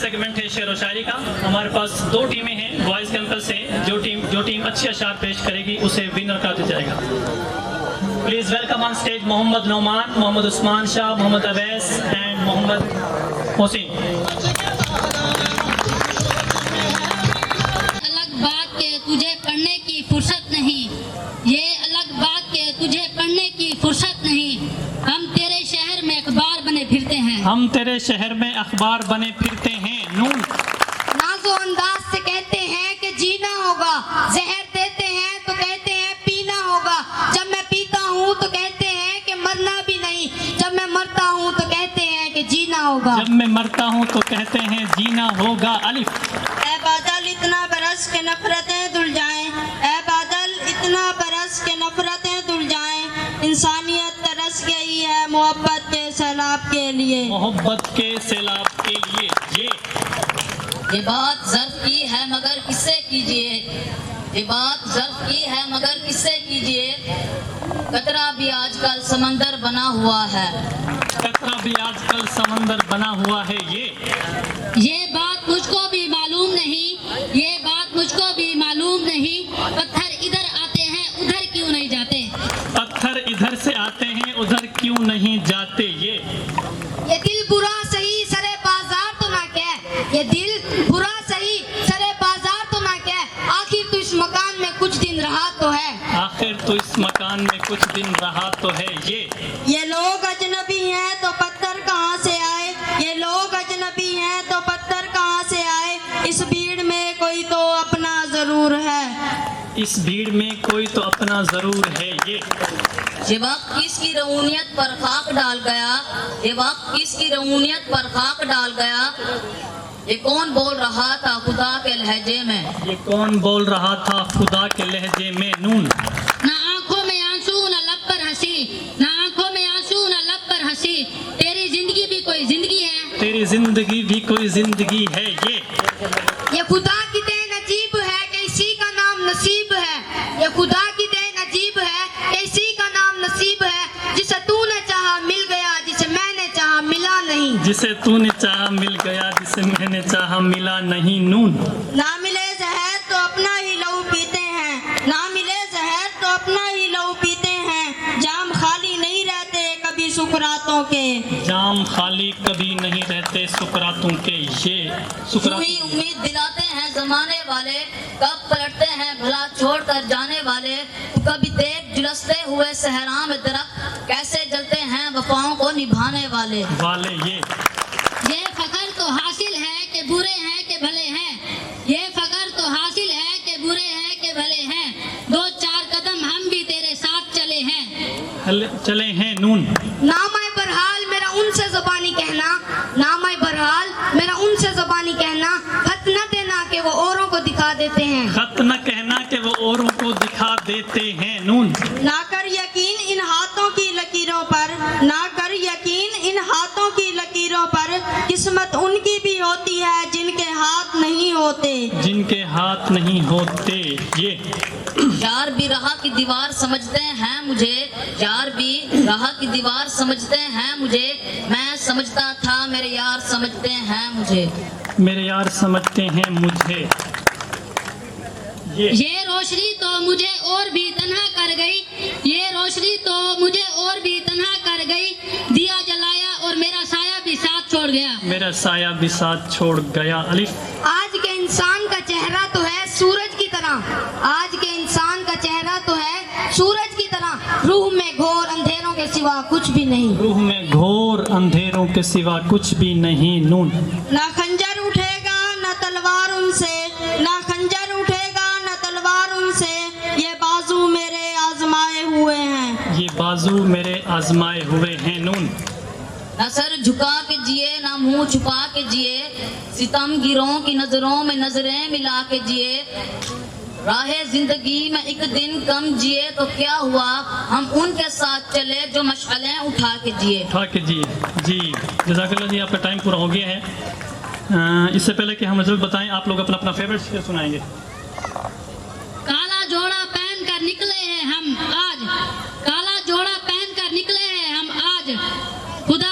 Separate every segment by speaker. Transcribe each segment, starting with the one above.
Speaker 1: Segment ہے شعر و شاعری کا. ہمارے پاس 2 ٹیمیں ہیں بوائز کیمپس سے. جو ٹیم اچھے اشعار پیش کرے گی اسے ونر کہا جائے گا. Please welcome on stage Muhammad Noman, Muhammad Usman Shah, Muhammad Awais and Muhammad Hussain.
Speaker 2: الگ بات کہ تجھے پڑھنے کی فرصت نہیں, یہ الگ بات کہ تجھے پڑھنے کی فرصت نہیں. ہم تیرے شہر میں اخبار بنے پھرتے ہیں,
Speaker 1: ہم تیرے شہر میں اخبار بنے پھرتے ہیں. نون
Speaker 3: ناز و انداز سے کہتے ہیں کہ جینا ہوگا, زہر دیتے ہیں تو کہتے ہیں پینا ہوگا. جب میں پیتا ہوں تو کہتے ہیں کہ مرنا بھی نہیں, جب میں مرتا ہوں تو کہتے ہیں کہ جینا ہوگا.
Speaker 1: جب میں مرتا ہوں تو کہتے ہیں جینا ہوگا. الف
Speaker 3: اے بادل اتنا برس کے نفرتیں دھل جائیں, اے بادل اتنا برس کے نفرتیں دھل جائیں. انسانیت ترس گئی ہے محبت کے سیلاب کے لیے,
Speaker 1: محبت کے سیلاب کے لیے.
Speaker 2: یہ بات ظرف کی ہے مگر کس سے کیجیے, یہ بات ظرف کی ہے مگر کس سے کیجیے. قطرہ بھی آج کل سمندر بنا ہوا ہے,
Speaker 1: قطرہ بھی آج کل سمندر بنا ہوا ہے.
Speaker 2: یہ بات مجھ کو بھی معلوم نہیں, یہ بات مجھ کو بھی معلوم نہیں. پتھر ادھر آتے ہیں ادھر کیوں نہیں جاتے,
Speaker 1: پتھر ادھر سے آتے ہیں ادھر کیوں نہیں جاتے.
Speaker 3: یہ دل برا صحیح سرے بازار تو نہ کہہ, یہ دل برا صحیح سرے بازار تو نہ کہہ. آخر تو اس مکان میں کچھ دن رہا تو ہے,
Speaker 1: آخر تو اس مکان میں کچھ دن رہا تو ہے.
Speaker 3: یہ لوگ اجنبی ہیں تو پتھر کہاں سے آئے, یہ لوگ اجنبی ہیں تو پتھر کہاں سے آئے. اس بھیڑ میں کوئی تو اپنا ضرور ہے,
Speaker 1: اس بھیڑ میں کوئی تو اپنا ضرور ہے.
Speaker 2: یہ وقت کس کی رعونیت پر خاک ڈال گیا, یہ وقت کس کی رعونیت پر خاک ڈال گیا. یہ کون بول رہا تھا خدا کے لہجے میں,
Speaker 1: یہ کون بول رہا تھا خدا کے لہجے میں. نون
Speaker 2: نہ آنکھوں میں آنسو نہ لب پر ہنسی, نہ آنکھوں میں آنسو نہ لب پر ہنسی. تیری زندگی بھی کوئی زندگی ہے,
Speaker 1: تیری زندگی بھی کوئی زندگی ہے.
Speaker 3: یہ خدا کی دین عجیب ہے کہ اسی کا نام نصیب ہے, یہ خدا کی دین عجیب ہے کہ اسی کا نام نصیب ہے. جسے تو نے چاہا مل گیا, جسے میں نے چاہا ملا نہیں,
Speaker 1: جسے تو نے چاہا مل گیا, جسے میں نے چاہا ملا نہیں. نون
Speaker 3: نہ ملے زہر تو اپنا ہی لہو پیتے ہیں, نہ ملے زہر تو اپنا ہی لہو پیتے ہیں. جام خالی نہیں رہتے کبھی سکراتوں کے,
Speaker 1: جام خالی کبھی نہیں رہتے سکراتوں کے.
Speaker 2: وہی امید دلاتے ہیں زمانے والے, کب پلٹتے ہیں بھلا چھوڑ کر جانے والے. کبھی دیکھ جلستے ہوئے صحرا میں درخت, کیسے جلتے ہیں وفاؤں کو نبھانے والے. یہ فخر تو حاصل ہے کہ برے ہیں کہ بھلے ہیں, یہ فخر تو حاصل ہے کہ برے ہیں کہ بھلے ہیں. 2-4 قدم ہم بھی تیرے ساتھ چلے ہیں,
Speaker 1: چلے ہیں. نون
Speaker 3: نامہ برحال میرا ان سے زبانی کہنا, نامہ برحال میرا ان سے زبانی کہنا. خط نہ دینا کہ وہ اوروں کو دکھا دیتے ہیں,
Speaker 1: خط نہ کہنا کہ وہ اوروں کو دکھا دیتے ہیں. نون
Speaker 3: نہ کر یقین ان ہاتھوں کی لکیروں پر, نہ کر یقین ان ہاتھوں کی لکیروں پر. قسمت ان کی بھی ہوتی ہے جن کے ہاتھ نہیں ہوتے,
Speaker 1: جن کے ہاتھ نہیں ہوتے.
Speaker 2: یار بھی راہ کی دیوار سمجھتے ہیں مجھے, یار بھی راہ کی دیوار سمجھتے ہیں مجھے. میں سمجھتا تھا میرے یار سمجھتے ہیں مجھے,
Speaker 1: میرے یار سمجھتے ہیں مجھے.
Speaker 2: یہ روشنی تو مجھے اور بھی تنہا کر گئی, یہ روشنی تو مجھے اور بھی تنہا کر گئی. دیا جلایا اور میرا سایہ بھی ساتھ چھوڑ گیا,
Speaker 1: میرا سایہ بھی ساتھ چھوڑ گیا. الف
Speaker 3: آج کے انسان کا چہرہ تو ہے سورج کی طرح, آج کے انسان کا چہرہ تو ہے سورج کی طرح. روح میں گھور اندھیروں کے سوا کچھ بھی نہیں,
Speaker 1: روح میں گھور اندھیروں کے سوا کچھ بھی نہیں. نون
Speaker 3: نہ خنجر اٹھے گا نہ تلوار ان سے, نہ خنجر اٹھے گا نہ تلوار ان سے. یہ بازو میرے آزمائے ہوئے ہیں,
Speaker 1: یہ بازو میرے آزمائے ہوئے ہیں. نون
Speaker 2: نہ سر جھکا کے جیے نہ منہ چھپا کے جیے, ستم گیروں کی نظروں میں نظریں ملا کے جیے. راہ زندگی میں ایک دن کم جیے تو کیا ہوا, ہم ان کے ساتھ چلے جو مشعلیں اٹھا کے جیے.
Speaker 1: جی جزاک اللہ جی, آپ کا ٹائم پورا ہو گیا ہے. اس سے پہلے کہ ہم ضرور بتائیں, آپ لوگ اپنا فیوریٹ شعر سنائیں گے.
Speaker 2: کالا جوڑا پہن کر نکلے ہیں ہم آج, کالا جوڑا پہن کر نکلے ہیں ہم آج. خدا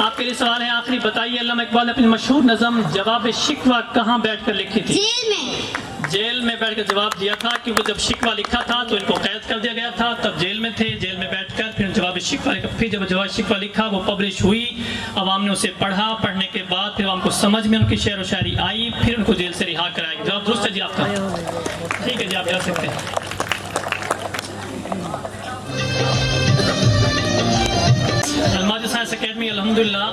Speaker 1: آپ کے لیے سوال ہے آخری، بتائیے علامہ اقبال نے اپنی مشہور نظم جواب شکوہ کہاں بیٹھ کر لکھی تھی؟
Speaker 3: جیل میں.
Speaker 1: جیل میں بیٹھ کر جواب دیا تھا، کیونکہ جب شکوہ لکھا تھا تو ان کو قید کر دیا گیا تھا، تب جیل میں تھے، جیل میں بیٹھ کر پھر جواب شکوہ لکھا. پھر جب جواب شکوہ لکھا وہ پبلش ہوئی، عوام نے اسے پڑھا، پڑھنے کے بعد پھر عوام کو سمجھ میں ان کی شعر و شاعری آئی، پھر ان کو جیل سے رہا کرایا گیا. جواب درست ہے جی آپ کا. ٹھیک ہے جی، آپ جا سکتے ہیں. الماجد سائنس اکیڈمی الحمدللہ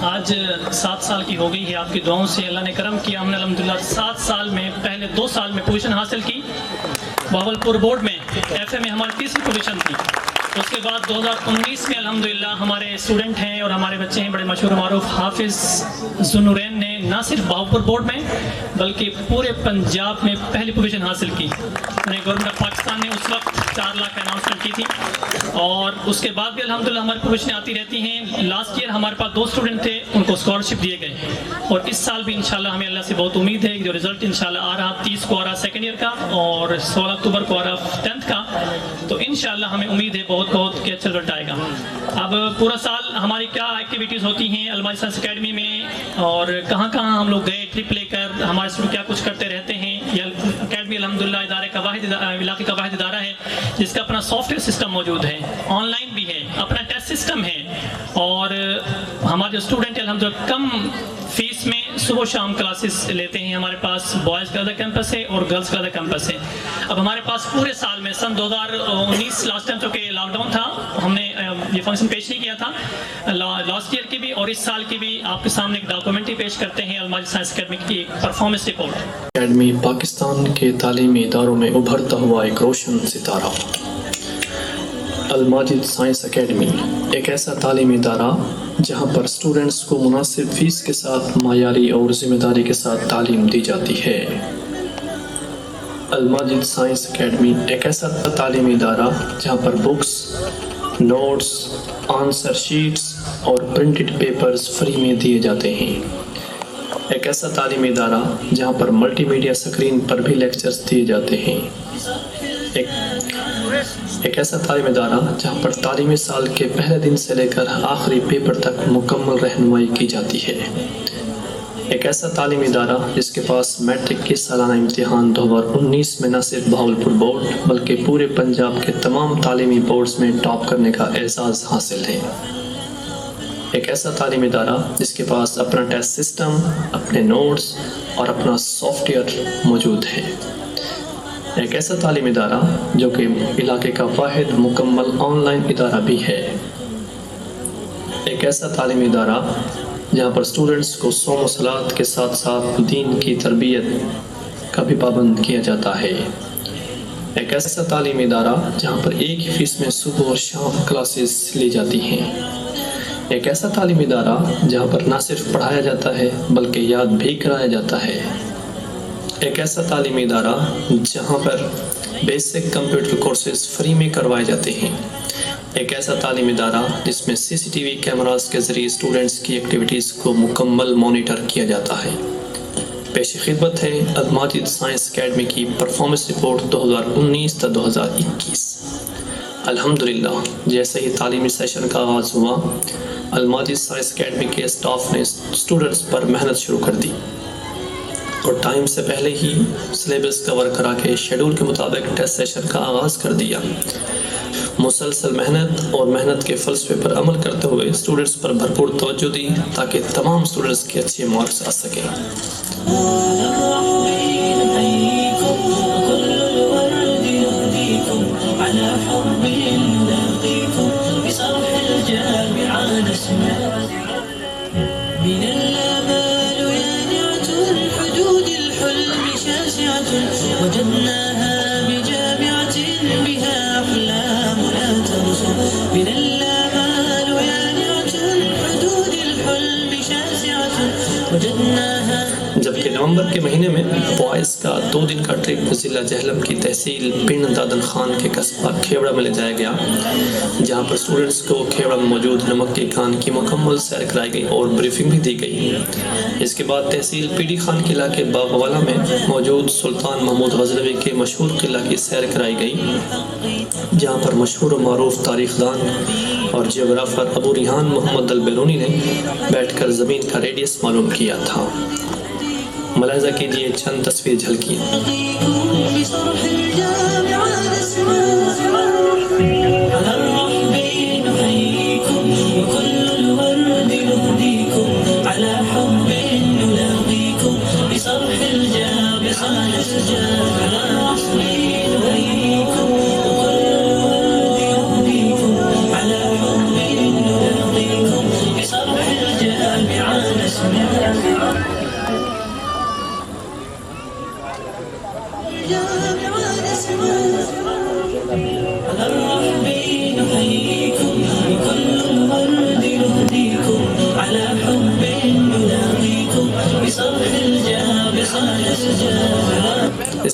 Speaker 1: آج 7 سال کی ہو گئی ہے. آپ کی دعاؤں سے اللہ نے کرم کیا، ہم نے الحمدللہ 7 سال میں پہلے 2 سال میں پوزیشن حاصل کی. بہاولپور بورڈ میں ایف اے میں ہماری تیسری پوزیشن تھی. اس کے بعد 2019 میں الحمدللہ ہمارے اسٹوڈنٹ ہیں اور ہمارے بچے ہیں بڑے مشہور معروف حافظ ذوالنورین نے نہ صرف بہاولپور بورڈ میں بلکہ پورے پنجاب میں پہلی پوزیشن حاصل کی. گورنمنٹ آف پاکستان نے اس وقت 4 لاکھ اناؤنسمنٹ کی تھی، اور اس کے بعد بھی الحمدللہ ہماری پوزیشنیں آتی رہتی ہیں. لاسٹ ایئر ہمارے پاس 2 اسٹوڈنٹ تھے، ان کو اسکالرشپ دیے گئے، اور اس سال بھی انشاءاللہ ہمیں اللہ سے بہت امید ہے کہ جو رزلٹ انشاءاللہ آ رہا 30 کو آ رہا سیکنڈ ایئر کا اور 16 اکتوبر کو آ رہا 10th کا، تو انشاءاللہ ہمیں امید ہے بہت کہ اچھا رزلٹ آئے گا. اب پورا سال ہماری کیا ایکٹیویٹیز ہوتی ہیں الماجد سائنس اکیڈمی میں، اور کہاں کہاں ہم لوگ گئے ٹرپ لے کر، ہمارے اسٹوڈنٹ کیا کچھ کرتے رہتے ہیں. یہ اکیڈمی الحمدللہ ادارے کا واحد علاقے کا واحد ادارہ ہے جس کا اپنا سافٹ ویئر سسٹم موجود ہے، آن لائن بھی ہے، اپنا ٹیسٹ سسٹم ہے، اور ہمارے جو اسٹوڈنٹ ہیں الحمدللہ کم فیس میں صبح و شام کلاسز لیتے ہیں. ہمارے پاس بوائز کا الگ کیمپس ہے اور گرلز کا الگ کیمپس ہے. اب ہمارے پاس پورے سال میں سن 2019 لاسٹ ٹائم چونکہ لاک ڈاؤن تھا ہم نے یہ فنکشن پیش نہیں کیا تھا، لاسٹ ایئر کی بھی اور اس سال کی بھی آپ کے سامنے ایک ڈاکومنٹری پیش کرتے ہیں الماجد سائنس اکیڈمی کی ایک پرفارمنس رپورٹ.
Speaker 4: اکیڈمی پاکستان کے تعلیمی اداروں میں ابھرتا ہوا ایک روشن ستارہ. الماجد سائنس اکیڈمی ایک ایسا تعلیمی ادارہ جہاں پر اسٹوڈنٹس کو مناسب فیس کے ساتھ معیاری اور ذمہ داری کے ساتھ تعلیم دی جاتی ہے. الماجد سائنس اکیڈمی ایک ایسا تعلیمی ادارہ جہاں پر بکس، نوٹس، آنسر شیٹس اور پرنٹڈ پیپرز فری میں دیے جاتے ہیں. ایک ایسا تعلیمی ادارہ جہاں پر ملٹی میڈیا سکرین پر بھی لیکچرز دیے جاتے ہیں. ایک ایسا تعلیمی ادارہ جہاں پر تعلیمی سال کے پہلے دن سے لے کر آخری پیپر تک مکمل رہنمائی کی جاتی ہے. ایک ایسا تعلیمی ادارہ جس کے پاس میٹرک کی سالانہ امتحان 2019 میں نہ صرف بہاولپور بورڈ بلکہ پورے پنجاب کے تمام تعلیمی بورڈز میں ٹاپ کرنے کا اعزاز حاصل ہے. ایک ایسا تعلیمی ادارہ جس کے پاس اپنا ٹیسٹ سسٹم، اپنے نوٹس اور اپنا سافٹ ویئر موجود ہے. ایک ایسا تعلیمی ادارہ جو کہ علاقے کا واحد مکمل آن لائن ادارہ بھی ہے. ایک ایسا تعلیمی ادارہ جہاں پر اسٹوڈنٹس کو صوم و صلات کے ساتھ ساتھ دین کی تربیت کا بھی پابند کیا جاتا ہے. ایک ایسا تعلیمی ادارہ جہاں پر ایک ہی فیس میں صبح اور شام کلاسز لی جاتی ہیں. ایک ایسا تعلیمی ادارہ جہاں پر نہ صرف پڑھایا جاتا ہے بلکہ یاد بھی کرایا جاتا ہے. ایک ایسا تعلیمی ادارہ جہاں پر بیسک کمپیوٹر کورسز فری میں کروائے جاتے ہیں. ایک ایسا تعلیمی ادارہ جس میں CCTV کیمراز کے ذریعے اسٹوڈنٹس کی ایکٹیویٹیز کو مکمل مانیٹر کیا جاتا ہے. پیش خدمت ہے الماجد سائنس اکیڈمی کی پرفارمنس رپورٹ 2019 تا 2021. الحمدللہ جیسے ہی تعلیمی سیشن کا آغاز ہوا الماجد سائنس اکیڈمی کے اسٹاف نے اسٹوڈنٹس پر محنت شروع کر دی اور ٹائم سے پہلے ہی سلیبس کور کرا کے شیڈول کے مطابق ٹیسٹ سیشن کا آغاز کر دیا. مسلسل محنت اور محنت کے فلسفے پر عمل کرتے ہوئے اسٹوڈنٹس پر بھرپور توجہ دی تاکہ تمام اسٹوڈنٹس کے اچھے مارکس آ سکیں.
Speaker 5: وجدناها بجامعة بها أحلام لا ترسم من الآمال يانعة حدود الحلم شاسعة وجدناها.
Speaker 4: جبکہ نومبر رجب کے مہینے میں بوائز کا 2 دن کا ٹرپ ضلع جہلم کی تحصیل پنڈ دادن خان کے قصبہ کھیوڑا میں لے جایا گیا، جہاں پر اسٹوڈنٹس کو کھیوڑا میں موجود نمک کے کان کی مکمل سیر کرائی گئی اور بریفنگ بھی دی گئی۔ اس کے بعد تحصیل پی ڈی خان قلعہ کے باغوالا میں موجود سلطان محمود غزنوی کے مشہور قلعہ کی سیر کرائی گئی، جہاں پر مشہور و معروف تاریخ دان اور جیوگرافر ابو ریحان محمد البیرونی نے بیٹھ کر زمین کا ریڈیس معلوم کیا تھا۔ ملاحظہ کیجئے چند تصویر جھلکی۔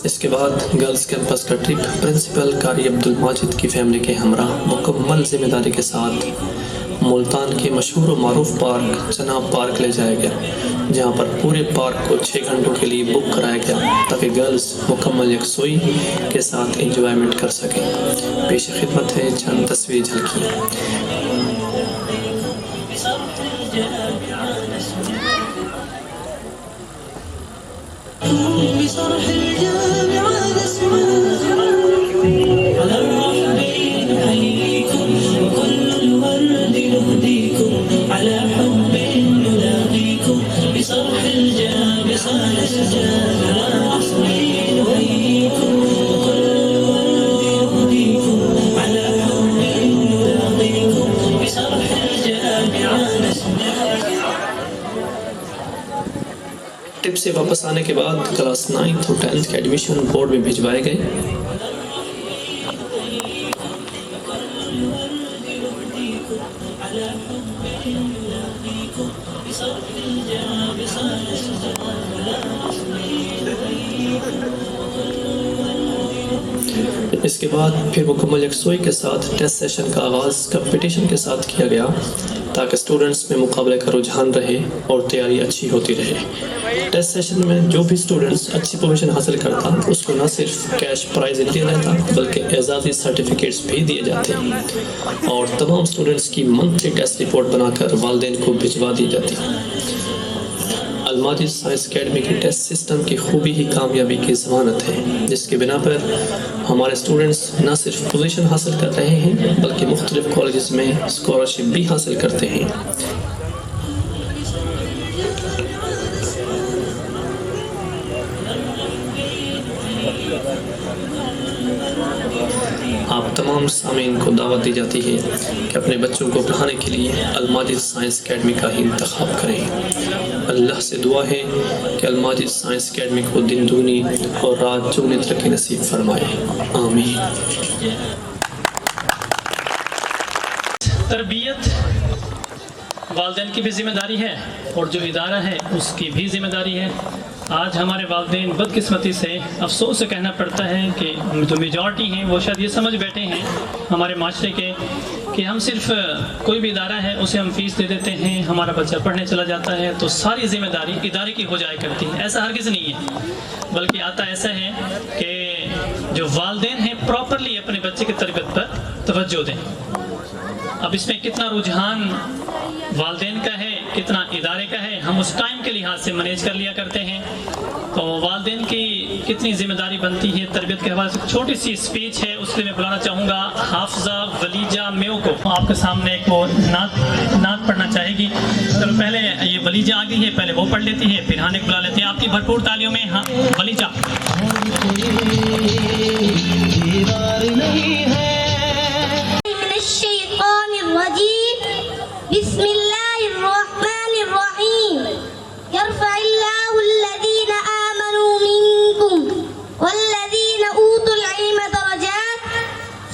Speaker 4: اس کے بعد گرلز کیمپس کا ٹرپ پرنسپل قاری عبد الماجد کی فیملی کے ہمراہ مکمل ذمہ داری کے ساتھ ملتان کے مشہور و معروف پارک چناب پارک لے جایا گیا، جہاں پر پورے پارک کو 6 گھنٹوں کے لیے بک کرایا گیا تاکہ گرلز مکمل یکسوئی کے ساتھ انجوائمنٹ کر سکیں۔ پیش خدمت ہے چند تصویر جھلکی۔
Speaker 5: بصرح الجامع نسمع على الرحمن نحييكم وكل الورد نهديكم على حب نلاقيكم بصرح الجامع نسجد على الرحمن نحييكم وكل الورد نهديكم على حب نلاقيكم بصرح الجامع نسجد۔
Speaker 4: ٹرپ سے واپس آنے کے بعد کلاس 9th اور 10th کے ایڈمیشن بورڈ میں بھجوائے گئے۔ اس کے بعد پھر مکمل یکسوئی کے ساتھ ٹیسٹ سیشن کا آغاز کمپٹیشن کے ساتھ کیا گیا تاکہ اسٹوڈنٹس میں مقابلے کا رجحان رہے اور تیاری اچھی ہوتی رہے۔ ٹیسٹ سیشن میں جو بھی اسٹوڈنٹس اچھی پوزیشن حاصل کرتا اس کو نہ صرف کیش پرائز دیا جاتا بلکہ اعزازی سرٹیفکیٹس بھی دیے جاتے اور تمام اسٹوڈنٹس کی منتھلی ٹیسٹ رپورٹ بنا کر والدین کو بھجوا دی جاتی۔ الماجد سائنس اکیڈمی کی ٹیسٹ سسٹم کی خوبی ہی کامیابی کی ضمانت ہے، جس کے بنا پر ہمارے اسٹوڈنٹس نہ صرف پوزیشن حاصل کر رہے ہیں بلکہ مختلف کالجز میں اسکالرشپ بھی حاصل کرتے ہیں۔ آپ تمام سامعین کو دعوت دی جاتی ہے کہ اپنے بچوں کو پڑھانے کے لیے الماجد سائنس اکیڈمی کا ہی انتخاب کریں۔ اللہ سے دعا ہے کہ الماجد سائنس اکیڈمی کو دن دگنی اور رات چگنی ترقی نصیب فرمائے، آمین۔
Speaker 1: تربیت والدین کی بھی ذمہ داری ہے اور جو ادارہ ہے اس کی بھی ذمہ داری ہے۔ آج ہمارے والدین بدقسمتی سے افسوس سے کہنا پڑتا ہے کہ جو میجورٹی ہیں وہ شاید یہ سمجھ بیٹھے ہیں ہمارے معاشرے کے کہ ہم صرف کوئی بھی ادارہ ہے اسے ہم فیس دے دیتے ہیں، ہمارا بچہ پڑھنے چلا جاتا ہے تو ساری ذمہ داری ادارے کی ہو جائے کرتی ہے۔ ایسا ہرگز نہیں ہے، بلکہ آتا ایسا ہے کہ جو والدین ہیں پراپرلی اپنے بچے کی تربیت پر توجہ دیں۔ اب اس میں کتنا رجحان والدین کا ہے کتنا ادارے کا ہے ہم اس ٹائم کے لحاظ سے مینیج کر لیا کرتے ہیں۔ تو والدین کی کتنی ذمہ داری بنتی ہے تربیت کے حوالے سے چھوٹی سی اسپیچ ہے، اس لیے میں بلانا چاہوں گا حافظہ ولیجہ میو کو۔ آپ کے سامنے ایک وہ نعت پڑھنا چاہے گی۔ چلو پہلے یہ ولیجہ آ گئی ہے، پہلے وہ پڑھ لیتی ہے پھر ہانے کو بلا لیتے ہیں۔ آپ کی بھرپور تالیوں میں ولیجہ۔
Speaker 6: بسم الله الرحمن الرحيم يرفع الله الذين آمنوا منكم والذين أوتوا العلم درجات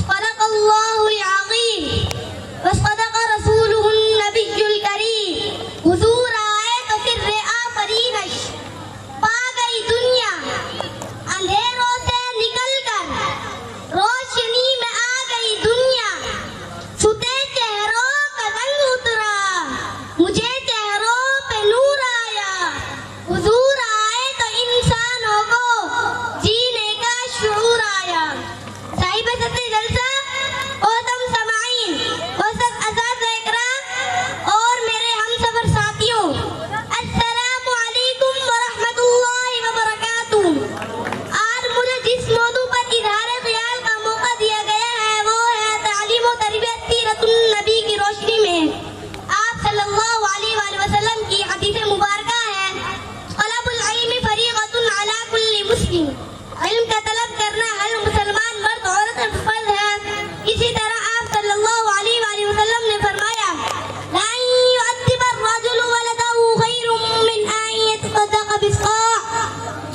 Speaker 6: صدق الله العظيم وصدق رسوله النبي الكريم حضور آئے تو سر آفرینش پا گئی کی. علم کا طلب کرنا ہر مسلمان مرد عورت پر فرض ہے. اسی طرح آپ صلی اللہ علیہ وآلہ وسلم نے فرمایا لا يؤدب الرجل ولده خير من أن يتصدق بصاع.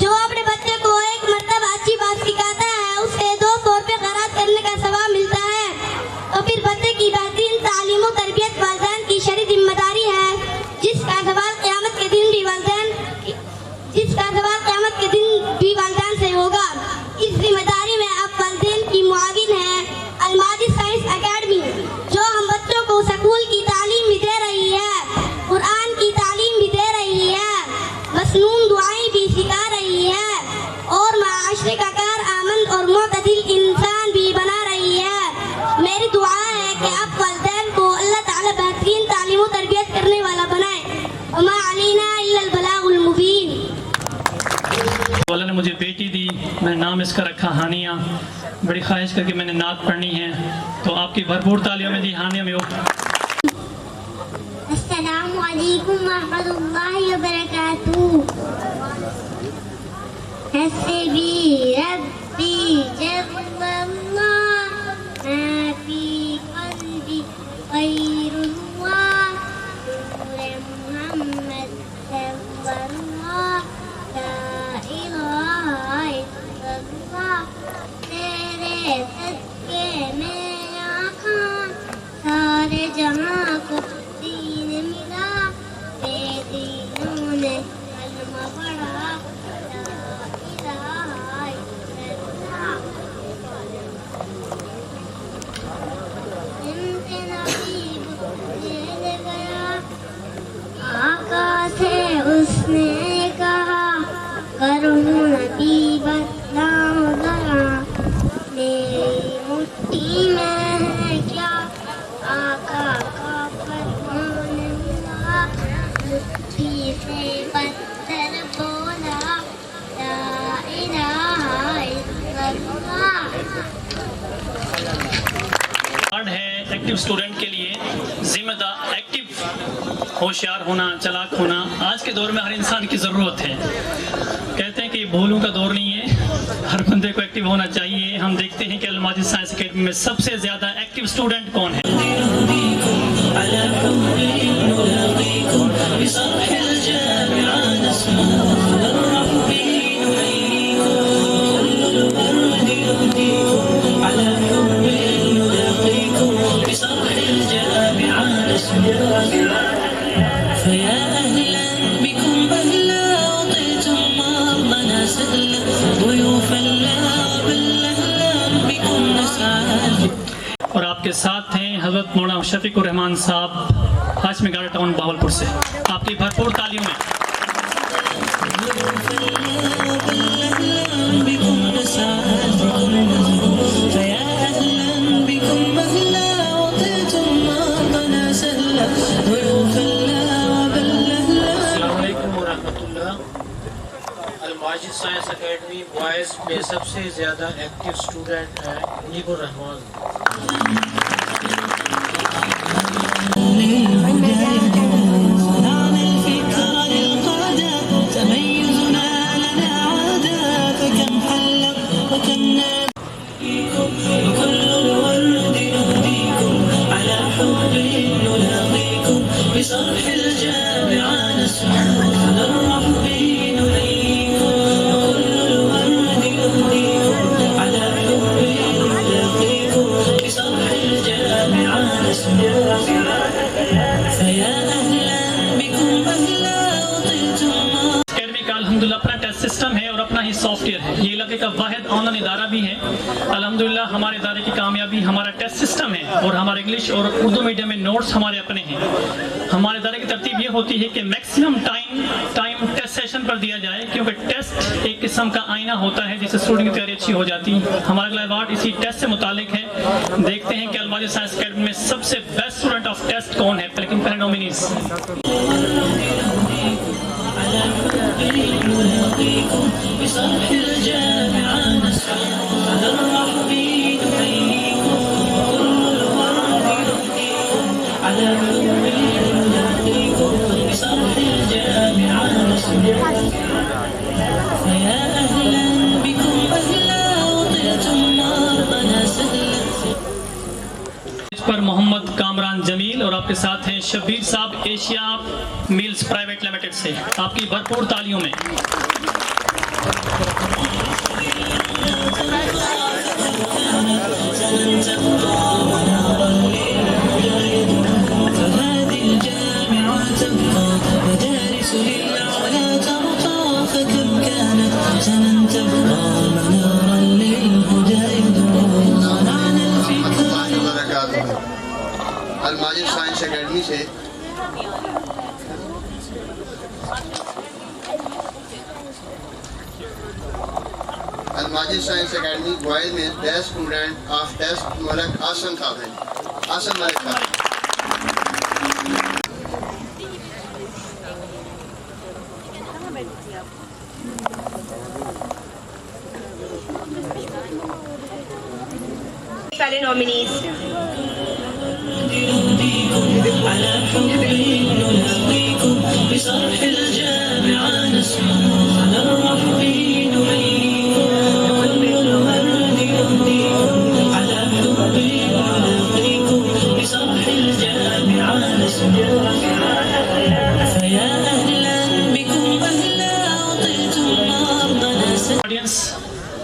Speaker 6: جو اپنے بچے کو ایک مرتبہ اچھی بات سکھاتا ہے اسے 200 روپے خیرات کرنے کا ثواب ملتا ہے. تو پھر بچے کی بہترین تعلیم و تربیت والدین کی شرعی ذمہ داری ہے جس کا سوال قیامت کے دن بھی والدین سے ہوگا. اس ذمہ داری میں آپ والدین کی معاون ہیں الماجد سائنس اکیڈمی جو ہم بچوں کو سکول کی تعلیم بھی دے رہی ہے, قرآن کی تعلیم بھی دے رہی ہے, مسنون دعائیں بھی سکھا رہی ہے اور معاشرے کا کارآمد اور معتدل انسان بھی بنا رہی ہے. میری دعا ہے کہ آپ والدین کو اللہ تعالی بہترین تعلیم و تربیت کرنے والا بنائے. وما علینا الا البلاغ المبین.
Speaker 1: اللہ نے مجھے بیٹی دی, میں نام اس کا رکھا ہانیہ. بڑی خواہش کر کے میں نے نعت پڑھنی ہے تو آپ کی بھرپور تعلیمیں دی ہانیہ میں ہو.
Speaker 6: السلام علیکم ورحمۃ اللہ وبرکاتہ. حسبی ربی جل اللہ ما فی قلبی غیر اللہ نور محمد صلی اللہ لا الہ الا اللہ. تیرے صدقے میں آقا سارے جہاں کو دین ملا. بے دینوں نے کلمہ پڑھا لا الہ الا اللہ. نبی بھیج گیا آقا سے اس نے کہا کروں نبی بتلاؤ ذرا میری مٹھی میں ہے کیا. آقا کا فرمان ملا مٹھی سے پتھر بولا لا الہ الا اللہ.
Speaker 1: کارڈ ہے ایکٹیو اسٹوڈنٹ کے لیے ذمہ دار, ایکٹیو, ہوشیار ہونا, چالاک ہونا آج کے دور میں ہر انسان کی ضرورت ہے. کہتے ہیں کہ یہ بھولوں کا دور نہیں ہے, ہر بندے کو ایکٹیو ہونا چاہیے. ہم دیکھتے ہیں کہ الماجد سائنس اکیڈمی میں سب سے زیادہ ایکٹیو اسٹوڈنٹ کون ہے.
Speaker 5: على حبي نلاقيكم بصرح الجامعة نسمع الرحب نحييكم كل الورد يهديكم. على حبي نلاقيكم بصرح الجامعة نسمع فيا أهلا بكم أهلا أعطيتم مرضنا سهلا ضيوفا لا وبالأهلا بكم نسعد.
Speaker 1: اور آپ کے ساتھ ہیں حضرت مولانا شفیق الرحمان صاحب ہاشمی گاڑا ٹاؤن بہاولپور سے. آپ کی بھرپور تعلیم ہے.
Speaker 7: السلام علیکم ورحمۃ اللہ. الماجد سائنس اکیڈمی بوائز میں سب سے زیادہ ایکٹیو اسٹوڈنٹ ہے نیب الرحمان.
Speaker 5: بصرح الجامعة نسمع الرحب نحييكم وكل الورد يهديكم. على حب نلاقيكم بصرح الجامعة نسمع فيا أهلا بكم أهلا أعطيتم.
Speaker 1: اکیڈمی کا الحمدللہ اپنا ٹیسٹ سسٹم ہے اور اپنا ہی سافٹ ویئر ہے. یہ علاقے کا واحد آن لائن ادارہ بھی ہے. الحمدللہ ہمارے ادارے کی کامیابی ہمارا ٹیسٹ سسٹم ہے اور ہمارا انگلش اور اردو میڈیم میں نوٹس ہمارے اپنے ہیں. ہمارے ادارے کی ترتیب یہ ہوتی ہے کہ میکسیمم ٹائم ٹیسٹ سیشن پر دیا جائے کیونکہ ٹیسٹ ایک قسم کا آئینہ ہوتا ہے جس سے اسٹوڈنٹ کی تیاری اچھی ہو جاتی. ہمارا اگلا ایوارڈ اسی ٹیسٹ سے متعلق ہے. دیکھتے ہیں کہ الماجد سائنس اکیڈمی میں سب سے بیسٹ اسٹوڈنٹ آف ٹیسٹ کون ہے. لیکن پہلے نومینیز.
Speaker 5: بصرح الجامعة نسمع الرحب نحييكم كل الورد يهديكم. على حب نلاقيكم بصرح الجامعة نسمع فيا أهلا
Speaker 1: نوران جمیل اور آپ کے ساتھ ہیں شبیر صاحب ایشیا میلز پرائیویٹ لمیٹڈ سے. آپ کی بھرپور تالیوں میں.
Speaker 8: الماجد سائنس اکیڈمی سے الماجد سائنس اکیڈمی بوائز میں بیسٹ اسٹوڈنٹ آف ٹیسٹ ملک آسن صاحب ہیں. آسن ملک صاحب.
Speaker 9: پہلے نامینیز
Speaker 5: على حب نلاقيكم بصرح الجامعة نسمع على الرحب نحييكم كل الورد يهديكم على حب نلاقيكم بصرح الجامعة نسمع فيا أهلا بكم أهلا أعطيتم أرضنا
Speaker 1: آڈینس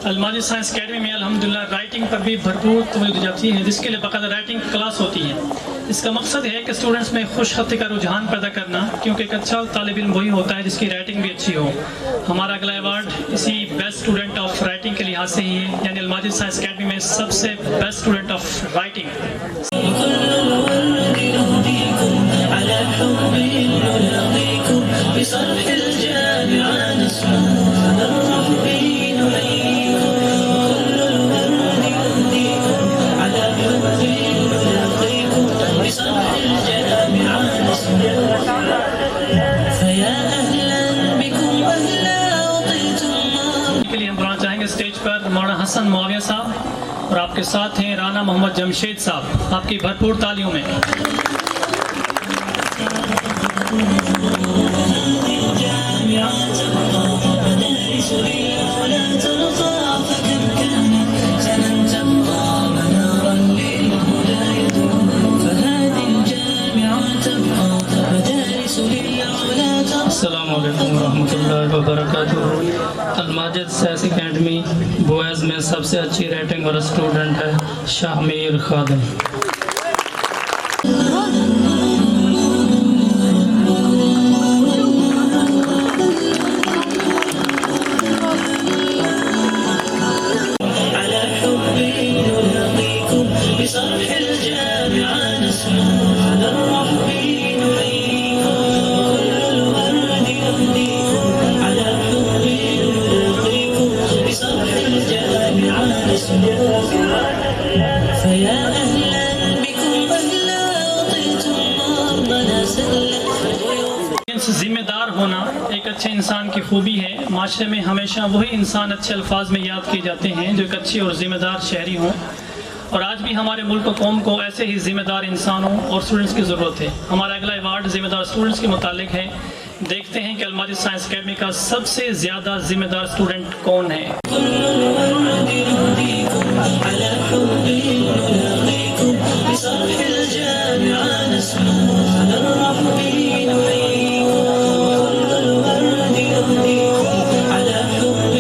Speaker 1: الماجد سائنس اکیڈمی میں الحمدللہ رائٹنگ پر بھی بھرپور توجہ دی جاتی ہے، جس کے لیے باقاعدہ رائٹنگ کلاس ہوتی ہے. اس کا مقصد ہے کہ اسٹوڈنٹس میں خوش خطی کا رجحان پیدا کرنا، کیونکہ ایک اچھا طالب علم وہی ہوتا ہے جس کی رائٹنگ بھی اچھی ہو. ہمارا اگلا ایوارڈ اسی بیسٹ اسٹوڈنٹ آف رائٹنگ کے لحاظ سے ہی ہے، یعنی الماجد سائنس اکیڈمی میں سب سے بیسٹ اسٹوڈنٹ آف رائٹنگ.
Speaker 5: على حب نلاقيكم بصرح الجامعة نسمع على الرحب نحييكم كل الورد يهديكم على حب نلاقيكم بصرح الجامعة نسمع فيا أهلا بكم أهلا أعطيتم.
Speaker 1: کے لیے ہم بلانا چاہیں گے اسٹیج پر مولانا حسن معاویہ صاحب اور آپ کے ساتھ ہیں رانا محمد جمشید صاحب. آپ کی بھرپور تالیوں میں.
Speaker 10: السلام علیکم ورحمۃ اللہ وبرکاتہ. الماجد سائنس اکیڈمی بوائز میں سب سے اچھی ریٹنگ والا اسٹوڈنٹ ہے شاہ میر خادم.
Speaker 5: على حب نلاقيكم بصرح الجامعة نسمع على الرحب نحييكم كل الورد يهديكم على حب نلاقيكم بصرح الجامعة نسمع فيا أهلا بكم أهلا أعطيتم أرضنا سهلا.
Speaker 1: ذمہ دار ہونا ایک اچھے انسان کی خوبی ہے. معاشرے میں ہمیشہ وہی انسان اچھے الفاظ میں یاد کیے جاتے ہیں جو ایک اچھے اور ذمہ دار شہری ہوں، اور آج بھی ہمارے ملک و قوم کو ایسے ہی ذمہ دار انسانوں اور اسٹوڈنٹس کی ضرورت ہے. ہمارا اگلا ایوارڈ ذمہ دار اسٹوڈنٹس کے متعلق ہے. دیکھتے ہیں کہ الماجد سائنس اکیڈمی کا سب سے زیادہ ذمہ دار اسٹوڈنٹ کون ہے.
Speaker 5: على حب نلاقيكم بصرح الجامعة نسمع على الرحب نحييكم كل الورد يهديكم على حب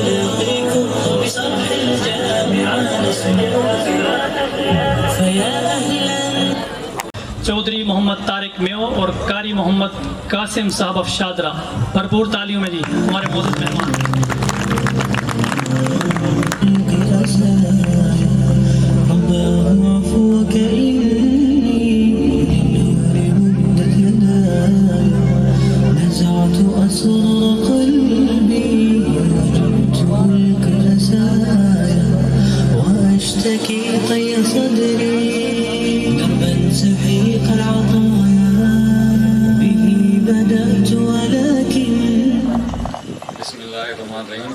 Speaker 5: نلاقيكم بصرح الجامعة نسمع فيا أهلا.
Speaker 1: چودھری محمد طارق میو اور قاری محمد قاسم صاحب آف شادرہ. بھرپور تالیوں میں جی ہمارے معزز مہمان.
Speaker 5: عفوك إني لمدة يداي نزعت أسرار قلبي وجبت ملك الرسايا وأشتكي طي صدري قلبا سحيق العطايا به بدأت ولكن.
Speaker 11: بسم اللہ الرحمن الرحیم.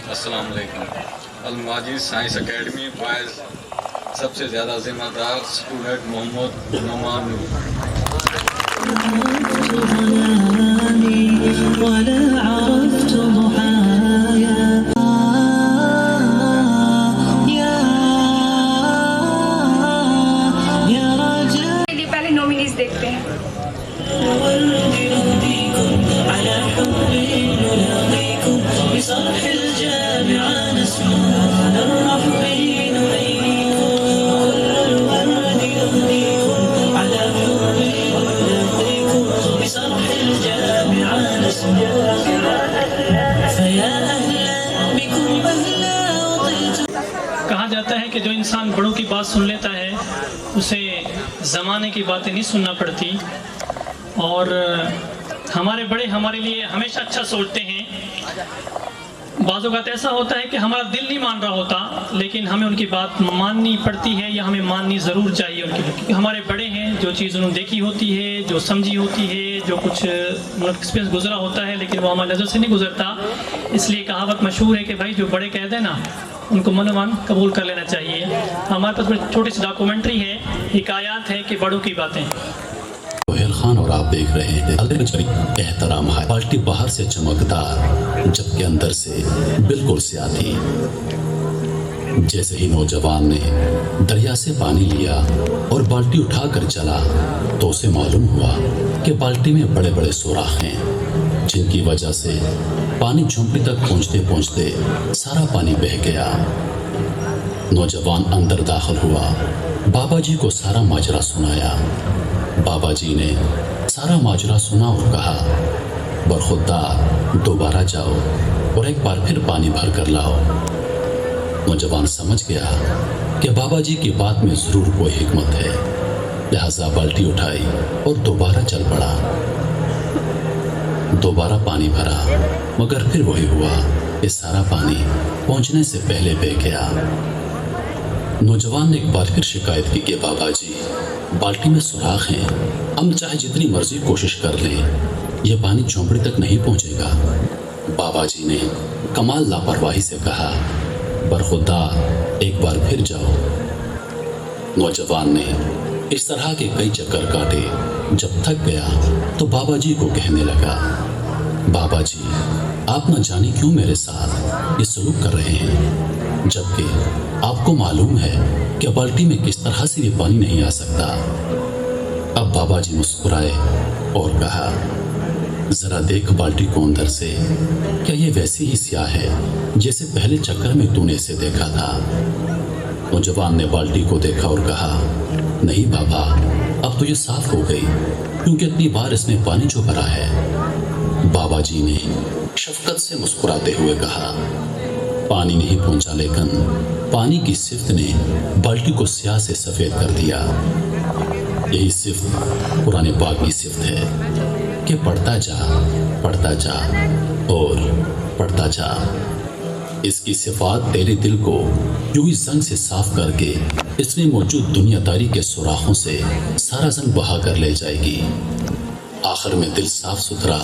Speaker 11: السلام علیکم. الماجد سائنس اکیڈمی بوائز سب سے زیادہ ذمہ دار اسٹوڈنٹ محمد نعمان.
Speaker 5: ولا عرفت ضحايا يا رجاء.
Speaker 1: ہے کہ جو انسان بڑوں کی بات سن لیتا ہے اسے زمانے کی باتیں نہیں سننا پڑتی، اور ہمارے بڑے ہمارے لیے ہمیشہ اچھا سوچتے ہیں۔ بعض اوقات ایسا ہوتا ہے کہ ہمارا دل نہیں مان رہا ہوتا لیکن ہمیں ان کی بات ماننی پڑتی ہے یا ہمیں ماننی ضرور چاہیے ان کی، کیونکہ ہمارے بڑے ہیں، جو چیز انہوں نے دیکھی ہوتی ہے، جو سمجھی ہوتی ہے، جو کچھ ایکسپیرینس گزرا ہوتا ہے لیکن وہ ہماری نظر سے نہیں گزرتا۔ اس لیے کہاوت مشہور ہے کہ بھائی جو بڑے کہہ دیں نا ان کو منوان قبول کر لینا چاہیے۔ ہمارے پاس بڑی چھوٹی سی ڈاکومنٹری ہے، حکایات ہے کہ بڑوں کی باتیں۔
Speaker 12: سہیل خان اور آپ دیکھ رہے ہیں احترام ہے، بالٹی باہر سے چمکدار جبکہ اندر سے بالکل سیاہ تھی۔ جیسے ہی نوجوان نے دریا سے پانی لیا اور بالٹی اٹھا کر چلا تو اسے معلوم ہوا کہ بالٹی میں بڑے بڑے سوراخ ہیں جن کی وجہ سے پانی جھونپڑی تک پہنچتے پہنچتے سارا پانی بہہ گیا۔ نوجوان اندر داخل ہوا، بابا جی کو سارا ماجرا سنایا۔ بابا جی نے سارا ماجرا سنا اور کہا، برخودار دوبارہ جاؤ اور ایک بار پھر پانی بھر کر لاؤ۔ نوجوان سمجھ گیا کہ بابا جی کی بات میں ضرور کوئی حکمت ہے، لہذا بالٹی اٹھائی اور دوبارہ چل پڑا۔ دوبارہ پانی بھرا مگر پھر وہی ہوا کہ سارا پانی پہنچنے سے پہلے بہہ گیا۔ نوجوان نے ایک بار پھر شکایت کی کہ بابا جی بالٹی میں سوراخ ہیں، ہم چاہے جتنی مرضی کوشش کر لیں یہ پانی جھونپڑی تک نہیں پہنچے گا۔ بابا جی نے کمال لاپرواہی سے کہا، برخودار ایک بار پھر جاؤ۔ نوجوان نے اس طرح کے کئی چکر کاٹے، جب تھک گیا تو بابا جی کو کہنے لگا، بابا جی آپ نہ جانے کیوں میرے ساتھ یہ سلوک کر رہے ہیں، جبکہ آپ کو معلوم ہے کہ بالٹی میں کس طرح سے بھی پانی نہیں آ سکتا۔ اب بابا جی مسکرائے اور کہا، ذرا دیکھ بالٹی کو اندر سے، کیا یہ ویسے ہی سیاہ ہے جیسے پہلے چکر میں تو نے اسے دیکھا تھا؟ نوجوان نے بالٹی کو دیکھا اور کہا، نہیں بابا اب تو یہ صاف ہو گئی کیونکہ اتنی بار اس میں پانی جو بھرا ہے۔ بابا جی نے شفقت سے مسکراتے ہوئے کہا، پانی نہیں پہنچا لیکن پانی کی صفت نے بالٹی کو سیاہ سے سفید کر دیا۔ یہی صفت قرآن پاک کی صفت ہے کہ پڑھتا جا اور پڑھتا جا۔ اس کی صفات تیرے دل کو یوں ہی زنگ سے صاف کر کے اس میں موجود دنیا داری کے سوراخوں سے سارا زنگ بہا کر لے جائے گی۔ آخر میں دل صاف ستھرا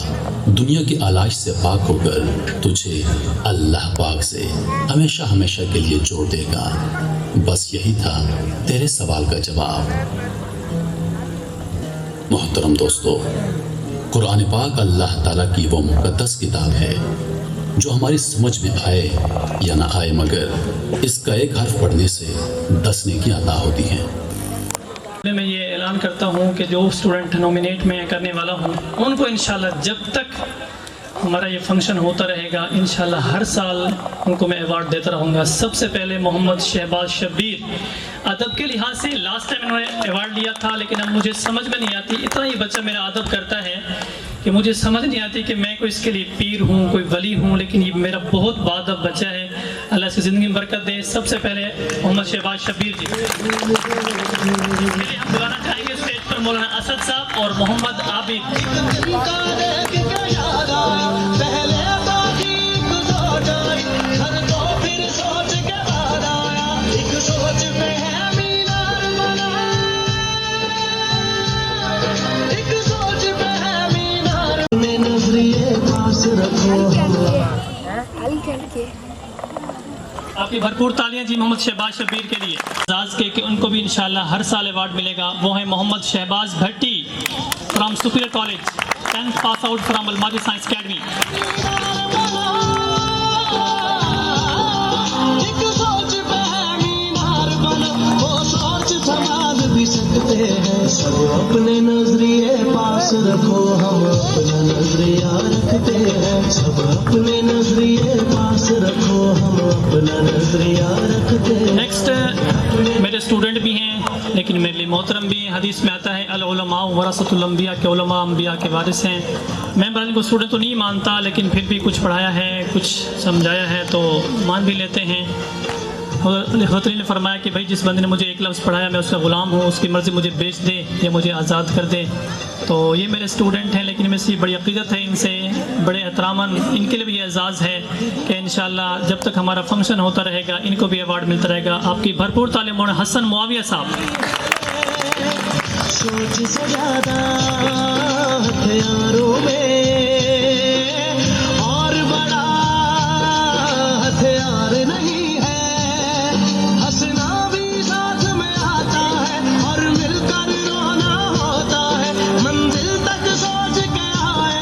Speaker 12: دنیا کی آلائش سے پاک ہو کر تجھے اللہ پاک سے ہمیشہ ہمیشہ کے لیے جوڑ دے گا۔ بس یہی تھا تیرے سوال کا جواب۔ محترم دوستو، قرآن پاک اللہ تعالیٰ کی وہ مقدس کتاب ہے جو ہماری سمجھ میں آئے یا نہ آئے مگر اس کا ایک حرف پڑھنے سے 10 نیکیاں عطا ہوتی ہیں۔
Speaker 1: میں یہ اعلان کرتا ہوں کہ جو اسٹوڈنٹ نومینیٹ میں کرنے والا ہوں ان کو انشاءاللہ جب تک ہمارا یہ فنکشن ہوتا رہے گا انشاءاللہ ہر سال ان کو میں ایوارڈ دیتا رہوں گا۔ سب سے پہلے محمد شہباز شبیر، ادب کے لحاظ سے لاسٹ ٹائم انہوں نے ایوارڈ لیا تھا لیکن اب مجھے سمجھ میں نہیں آتی، اتنا یہ بچہ میرا ادب کرتا ہے کہ مجھے سمجھ نہیں آتی کہ میں کوئی اس کے لیے پیر ہوں، کوئی ولی ہوں، لیکن یہ میرا بہت باادب بچہ ہے، اللہ اس کی زندگی میں برکت دے۔ سب سے پہلے محمد شہباز شبیر جی، ہم بلانا چاہیں گے اسٹیج پر مولانا اسد صاحب اور محمد عابد۔ آپ کی بھرپور تالیاں جی محمد شہباز شبیر کے لیے، اعزاز کے کہ ان کو بھی انشاءاللہ ہر سال ایوارڈ ملے گا۔ وہ ہیں Muhammad Shahbaz Bhatti from superior college, 10th pass out from Almajid science academy.
Speaker 5: سب اپنے نظریے پاس رکھو، ہم اپنا نظریہ رکھتے ہیں، سب اپنے نظریے پاس رکھو، ہم اپنا نظریہ رکھتے ہیں۔
Speaker 1: نیکسٹ میرے اسٹوڈنٹ بھی ہیں لیکن میرے لیے محترم بھی ہیں۔ حدیث میں آتا ہے العلماء ورثۃ الانبیاء، کہ علماء انبیاء کے وارث ہیں۔ میں ان کو اسٹوڈنٹ تو نہیں مانتا لیکن پھر بھی کچھ پڑھایا ہے، کچھ سمجھایا ہے تو مان بھی لیتے ہیں۔ حضرت علی نے فرمایا کہ بھائی جس بندے نے مجھے ایک لفظ پڑھایا میں اس کا غلام ہوں، اس کی مرضی مجھے بیچ دے یا مجھے آزاد کر دے. تو یہ میرے اسٹوڈنٹ ہیں، لیکن میں سے بڑی عقیدت ہے ان سے، بڑے احتراماً ان کے لیے بھی یہ اعزاز ہے کہ انشاءاللہ جب تک ہمارا فنکشن ہوتا رہے گا ان کو بھی ایوارڈ ملتا رہے گا. آپ کی بھرپور تعلیم مولانا حسن معاویہ صاحب.
Speaker 5: سوچ سے زیادہ ہتھیاروں میں اور بڑا ہتھیار نہیں ہے، ہنسنا بھی ساتھ میں آتا ہے اور مل کر رونا ہوتا ہے، منزل تک سوچ کے آئے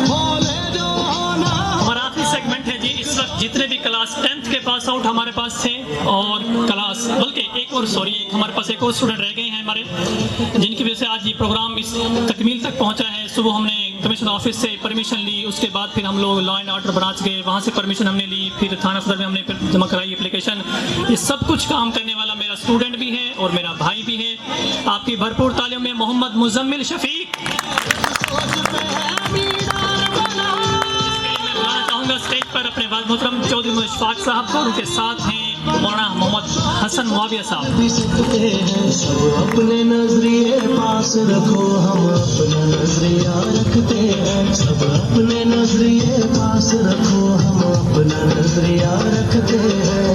Speaker 5: بولے جو ہونا.
Speaker 1: ہمارا آخری سیگمنٹ ہے جی. اس وقت جتنے بھی کلاس 10th کے پاس آؤٹ ہمارے پاس تھے اور کلاس بلکہ ہمارے پاس ایک اور اسٹوڈنٹ رہ گئے ہیں ہمارے، جن کی وجہ سے آج یہ پروگرام اس تکمیل تک پہنچا ہے. صبح ہم نے کمشنر آفس سے پرمیشن لی، اس کے بعد پھر ہم لوگ لا اینڈ آرڈر برانچ گئے، وہاں سے پرمیشن ہم نے لی، پھر تھانہ صدر میں ہم نے پھر جمع کرائی اپلیکیشن. یہ سب کچھ کام کرنے والا میرا اسٹوڈنٹ بھی ہے اور میرا بھائی بھی ہے. آپ کی بھرپور تعلیم میں محمد مزمل شفیق. میں بلانا چاہوں گا اسٹیج پر اپنے والد محترم چودھری مشفاق صاحب کو، ان کے ساتھ ہیں مولانا محمد حسن معاویہ صاحب.
Speaker 5: سب اپنے نظریے پاس رکھو، ہم اپنا نظریہ رکھتے ہیں. سب اپنے نظریے پاس رکھو، ہم اپنا نظریہ رکھتے ہیں.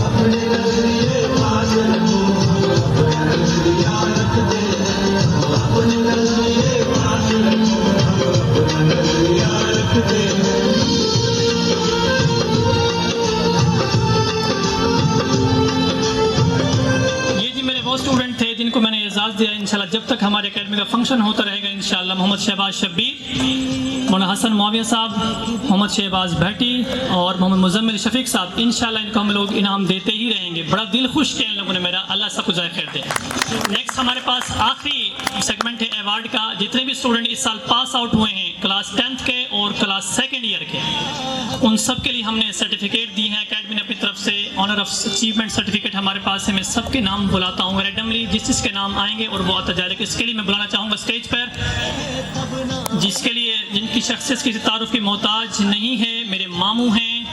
Speaker 5: اپنے نظریے پاس رکھو، ہم اپنا نظریہ رکھتے ہیں. اپنے نظریے پاس رکھو، ہم اپنا نظریہ رکھتے ہیں.
Speaker 1: اسٹوڈنٹ تھے جن کو میں نے اعزاز دیا. انشاءاللہ جب تک ہمارے اکیڈمی کا فنکشن ہوتا رہے گا انشاءاللہ محمد شہباز شبیر، مولانا حسن معاویہ صاحب، محمد شہباز بھٹی اور محمد مزمل شفیق صاحب، انشاءاللہ ان کو ہم لوگ انعام دیتے ہی رہیں گے. بڑا دل خوش کیا ان لوگوں نے میرا، اللہ سب کو جزائے خیر دے. نیکسٹ ہمارے پاس آخری سیگمنٹ ہے ایوارڈ کا. جتنے بھی اسٹوڈنٹ اس سال پاس آؤٹ ہوئے ہیں کلاس 10th کے اور کلاس 2nd ایئر کے، ان سب کے لیے ہم نے سرٹیفکیٹ دی ہیں اکیڈمی نے اپنی طرف سے. آنر آف اچیومنٹ سرٹیفکیٹ ہمارے پاس ہے. میں سب کے نام بلاتا ہوں رینڈملی، جس کے نام آئیں گے اور وہ آتا جائے گا. اس کے لیے میں بلانا چاہوں گا اسٹیج پر جس کے لیے جن کی شخصیت کسی تعارف کی محتاج نہیں ہے، میرے ماموں ہیں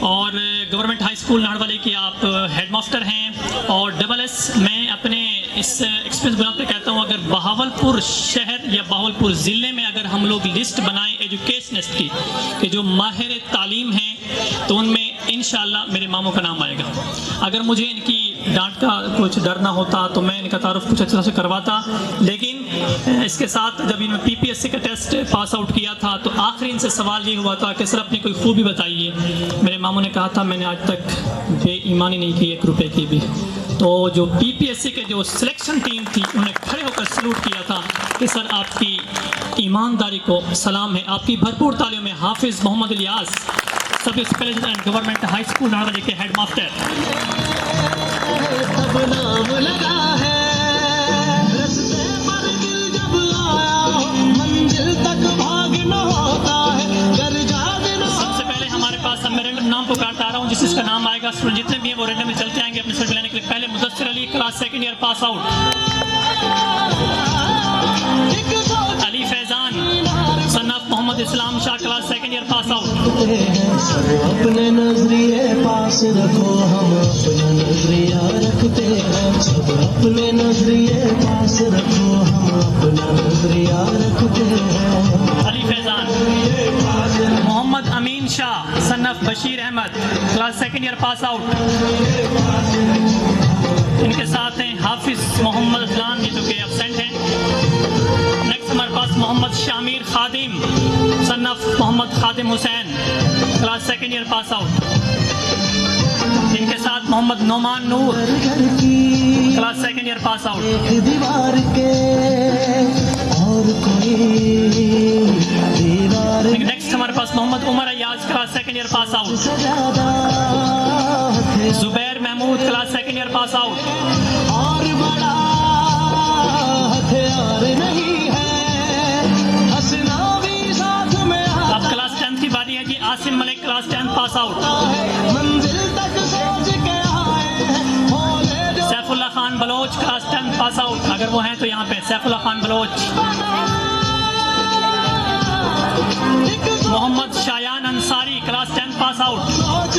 Speaker 1: اور گورنمنٹ ہائی اسکول ناڑوالے کی آپ ہیڈ ماسٹر ہیں. اور ڈبل میں اپنے اس ایکسپیرینس بنا پہ کہتا ہوں، اگر بہاولپور شہر یا بہاولپور ضلع میں اگر ہم لوگ لسٹ بنائیں ایجوکیشنسٹ کی کہ جو ماہر تعلیم ہیں تو ان میں انشاءاللہ میرے ماموں کا نام آئے گا. اگر مجھے ان کی ڈانٹ کا کچھ ڈر نہ ہوتا تو میں ان کا تعارف کچھ اچھا سے کرواتا، لیکن اس کے ساتھ جب انہوں نے PPSC کا ٹیسٹ پاس آؤٹ کیا تھا تو آخری ان سے سوال یہ ہوا تھا کہ سر اپنی کوئی خوبی بتائیے. میرے ماموں نے کہا تھا میں نے آج تک بے ایمانی نہیں کی 1 روپے کی بھی. تو جو PPSC کے جو سلیکشن ٹیم تھی انہوں نے کھڑے ہو کر سلوٹ کیا تھا کہ سر آپ کی ایمانداری کو سلام ہے. آپ کی بھرپور تعلیم میں حافظ محمد الیاس، سب special and government high school ناڑوالے کے ہیڈ ماسٹر.
Speaker 5: تب نام لگا ہے رستے پر دل جب آیا، منزل تک بھاگنا ہوتا ہے، گھر جاگنا.
Speaker 1: سب سے پہلے ہمارے پاس میں رینڈم نام پکارتا آ رہا ہوں، جس کا نام آئے گا اسٹوڈنٹ جتنے بھی ہیں وہ رینڈم میں چلتے آئیں گے اپنے سیٹ لینے کے لیے. پہلے Mudassar Ali class 2nd year pass out. Ali Faizan son of Muhammad Islam Shah class 2nd year pass out.
Speaker 5: سب اپنے نظریے پاس رکھو، ہم اپنا نظریہ رکھتے ہیں. سب اپنے نظریے پاس رکھو، ہم اپنا نظریہ رکھتے ہیں.
Speaker 1: Ali Faizan. Muhammad Amin Shah son of Bashir Ahmed class 2nd year pass out. ان کے ساتھ ہیں حافظ محمد اذلان، یہ جو کہ ایبسینٹ ہیں. نیکسٹ ہمارے پاس Muhammad Shamir Khadim son of Muhammad Khadim Hussain class 2nd year pass out. ان کے ساتھ Muhammad Noman Noor class 2nd year pass out.
Speaker 5: دیوار کے اور کوئی دیوار.
Speaker 1: نیکسٹ ہمارے پاس Muhammad Umar Ayaz class 2nd year pass out. Zubair Mahmood class 2nd year pass out.
Speaker 5: اور بڑا ہتھیار نہیں ہے، ہنسنا بھی ساتھ میں.
Speaker 1: اب کلاس 10th کی باری ہے جی. Asim Malik class 10th pass out.
Speaker 5: منزل تک سوچ کے آئے بولے جو.
Speaker 1: Saifullah Khan Baloch class 10th pass out. اگر وہ ہیں تو یہاں پہ Saifullah Khan Baloch. Muhammad Shayan Ansari class 10th pass out.
Speaker 5: سوچ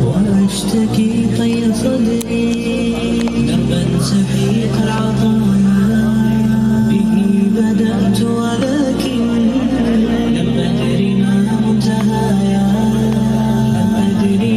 Speaker 5: واشتكي طي صدري دربا سحيق العطايا به بدأت ولكن لم أدري ما منتهايا لم أدري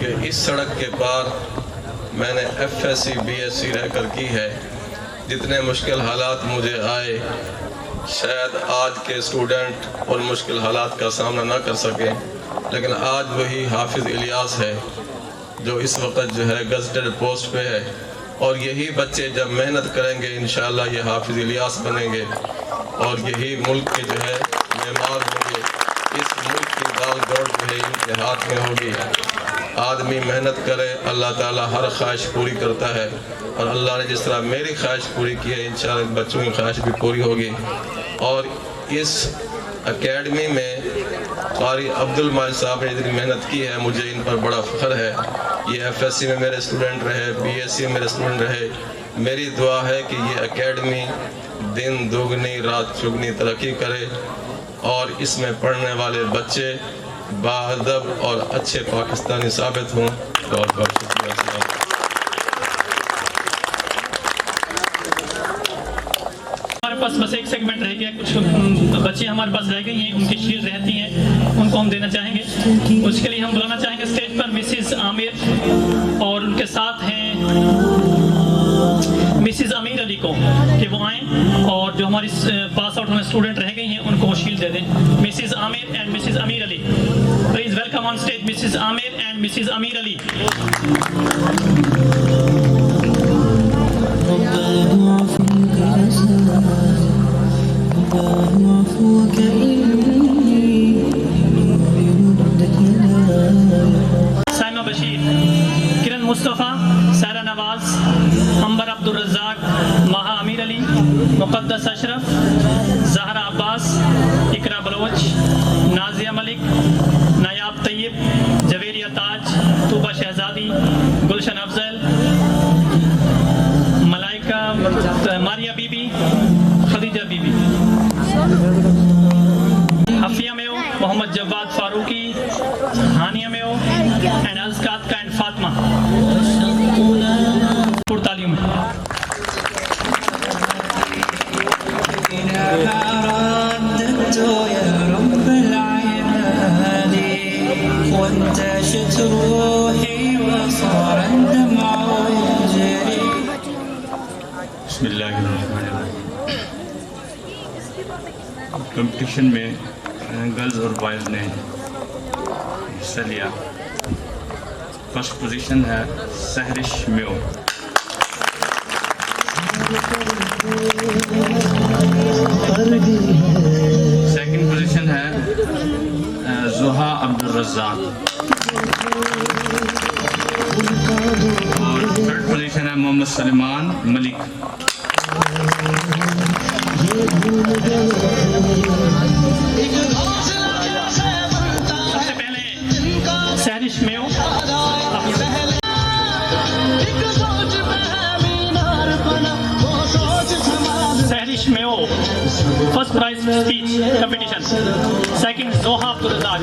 Speaker 13: کہ اس سڑک کے پار میں نے FSc BSc رہ کر کی ہے. جتنے مشکل حالات مجھے آئے شاید آج کے اسٹوڈنٹ ان مشکل حالات کا سامنا نہ کر سکیں، لیکن آج وہی حافظ الیاس ہے جو اس وقت جو ہے گزٹڈ پوسٹ پہ ہے، اور یہی بچے جب محنت کریں گے انشاءاللہ یہ حافظ الیاس بنیں گے اور یہی ملک کے جو ہے معمار ہوں گے. اس ملک کی بال دوڑ جو ہے ان کے ہاتھ میں ہوگی. آدمی محنت کرے، اللہ تعالیٰ ہر خواہش پوری کرتا ہے، اور اللہ نے جس طرح میری خواہش پوری کی ہے انشاءاللہ بچوں کی خواہش بھی پوری ہوگی. اور اس اکیڈمی میں قاری عبدالماجد صاحب نے جتنی محنت کی ہے مجھے ان پر بڑا فخر ہے. یہ FSc میں میرے اسٹوڈنٹ رہے، BSc میں میرے اسٹوڈنٹ رہے. میری دعا ہے کہ یہ اکیڈمی دن دوگنی رات چگنی ترقی کرے اور اس میں پڑھنے والے بچے باادب اور اچھے پاکستانی ثابت ہوں. بہت بہت شکریہ.
Speaker 1: ہمارے پاس بس ایک سیگمنٹ رہ گیا، کچھ بچے ہمارے پاس رہ گئی ہیں، ان کی شیل رہتی ہیں، ان کو ہم دینا چاہیں گے. اس کے لیے ہم بلانا چاہیں گے اسٹیج پر مسز عامر، اور ان کے ساتھ ہیں مسز امیر علی کو کہ وہ آئیں اور جو ہماری پاس آؤٹ ہونے اسٹوڈنٹ رہ گئی ہیں ان کو وہ شیل دے دیں. Mrs Aamir and Mrs Amir Ali, please welcome on stage Mrs Aamir and Mrs Amir Ali. Saima Bashir, Kiran Mustafa, Sara نواز، امبر عبدالرزاق، ماہا امیر علی، مقدس اشرف، زہرا عباس، اقرا بلوچ، نازیہ ملک، نایاب طیب، جویریہ تاج، طوبہ شہزادی، Gulshan Afzal, Malaika Maria Bibi, Khadija Bibi, Hafia Meo, Muhammad Jawad Farooqui, Hania Meo and ازکات کا اینڈ فاطمہ. پر تعلیم
Speaker 14: بسم اللہ الرحمن الرحیم. کمپٹیشن میں گرلز اور بوائز نے حصہ لیا. فرسٹ پوزیشن ہے سہرش میو. سیکنڈ پوزیشن ہے زہا عبدالرزاق. اور تھرڈ پوزیشن ہے محمد سلمان ملک.
Speaker 1: سب سے پہلے سہرش میو first prize speech competition. Second Zoha Abdulrazak.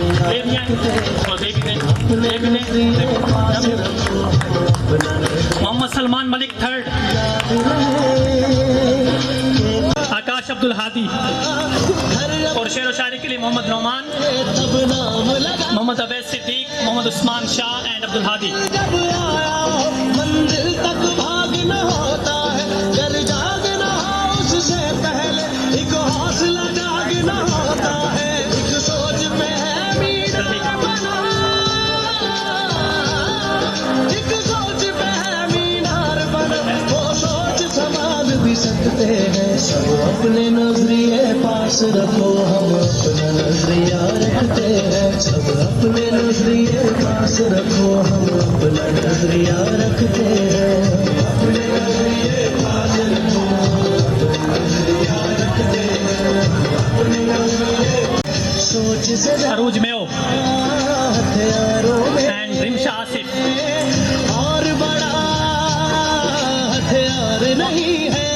Speaker 1: Mohammad Salman Malik third. Akash Abdul Hadi. اور شعر و شاعری کے لیے محمد نعمان، محمد عبید صدیق، محمد عثمان شاہ اینڈ عبد الحادی. منزل تک بھاگنا ہوتا ہے، گر جاگنا اس سے پہلے ایک حوصلہ جاگنا ہوتا ہے، ایک سوچ میں ہے مینار بنا، ایک سوچ میں ہے مینار بنا، وہ سوچ سنبھال بھی سکتے ہیں. سب اپنے نظریے پاس رکھو، ہم اپنا نظریہ رکھتے ہیں. سب اپنے نظریے پاس رکھو، ہم اپنا نظریہ رکھتے ہیں. اپنے نظریے پاس رکھو، اپنا نظریہ رکھتے ہیں. اپنے نظریے سوچ سے عروج میو ہتھیاروں میں اینڈ رمشا آصف. اور بڑا ہتھیار نہیں ہے.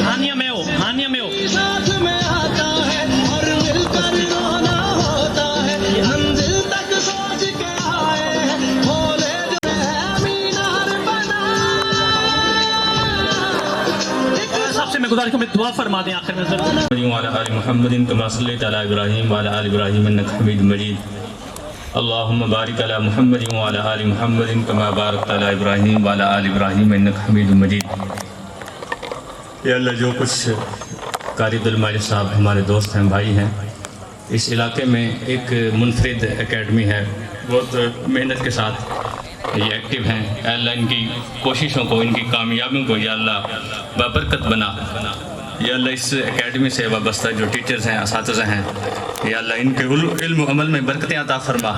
Speaker 1: ہانیہ میو، ہانیہ میو ساتھ میں آتا ہے اور مل کر رونا ہوتا ہے. منزل تک سوچ کے آئے بھولے جو ہے مینار بنا. سب سے میں گزارش کروں دعا فرما دیں آخر میں.
Speaker 14: وعلی آل محمد کما صلیت علی ابراہیم وعلی آل ابراہیم انک حمید مجید. اللہم بارک علی محمد وعلی آل محمد کما بارکت علی ابراہیم وعلی آل ابراہیم انک حمید مجید۔ یا اللہ جو کچھ قاری عبدالماجد صاحب ہمارے دوست ہیں، بھائی ہیں، اس علاقے میں ایک منفرد اکیڈمی ہے، بہت محنت کے ساتھ یہ ایکٹیو ہیں۔ اے اللہ ان کی کوششوں کو، ان کی کامیابیوں کو یا اللہ بابرکت بنا۔ یا اللہ اس اکیڈمی سے وابستہ جو ٹیچرز ہیں، اساتذہ ہیں، یا اللہ ان کے علم و عمل میں برکتیں عطا فرما۔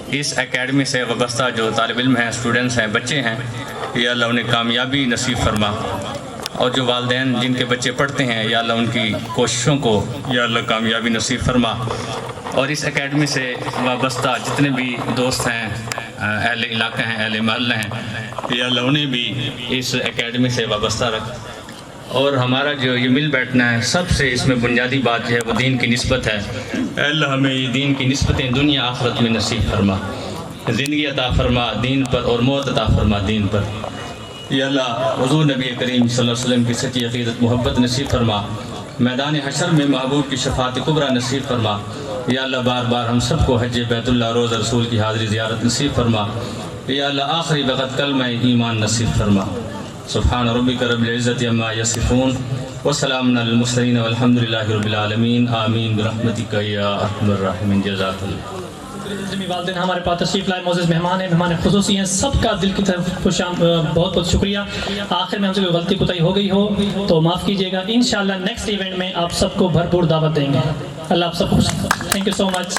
Speaker 14: اس اکیڈمی سے وابستہ جو طالب علم ہیں، اسٹوڈنٹس ہیں، بچے ہیں، یا اللہ انہیں کامیابی نصیب فرما۔ اور جو والدین جن کے بچے پڑھتے ہیں، یا اللہ ان کی کوششوں کو یا اللہ کامیابی نصیب فرما۔ اور اس اکیڈمی سے وابستہ جتنے بھی دوست ہیں، اہل علاقہ ہیں، اہل محلہ ہیں، یا اللہ انہیں بھی اس اکیڈمی سے وابستہ رکھ۔ اور ہمارا جو یہ مل بیٹھنا ہے، سب سے اس میں بنیادی بات جو ہے وہ دین کی نسبت ہے۔ اے اللہ ہمیں یہ دین کی نسبتیں دنیا آخرت میں نصیب فرما، زندگی عطا فرما دین پر، اور موت عطا فرما دین پر۔ یا اللہ حضور نبی کریم صلی اللہ علیہ وسلم کی سچی عقیدت محبت نصیب فرما، میدان حشر میں محبوب کی شفاعت کبریٰ نصیب فرما۔ یا اللہ بار بار ہم سب کو حج بیت اللہ روضہ رسول کی حاضری زیارت نصیب فرما۔ یا اللہ آخری وقت کلمہ ایمان نصیب فرما۔ سبحان ربک رب العزت عما یصفون وسلام علی المرسلین والحمد للہ رب العالمین، آمین برحمتک یا ارحم الراحمین۔ جزاک اللہ۔
Speaker 1: والدین ہمارے پاس تشریف لائے معزز مہمان ہیں، مہمان خصوصی ہیں، سب کا دل کی طرف بہت بہت شکریہ۔ آخر میں ہم سے کوئی غلطی کوتاہی ہو گئی ہو تو معاف کیجیے گا۔ انشاءاللہ نیکسٹ ایونٹ میں آپ سب کو بھرپور دعوت دیں گے۔ اللہ آپ سب کو تھینک یو سو مچ۔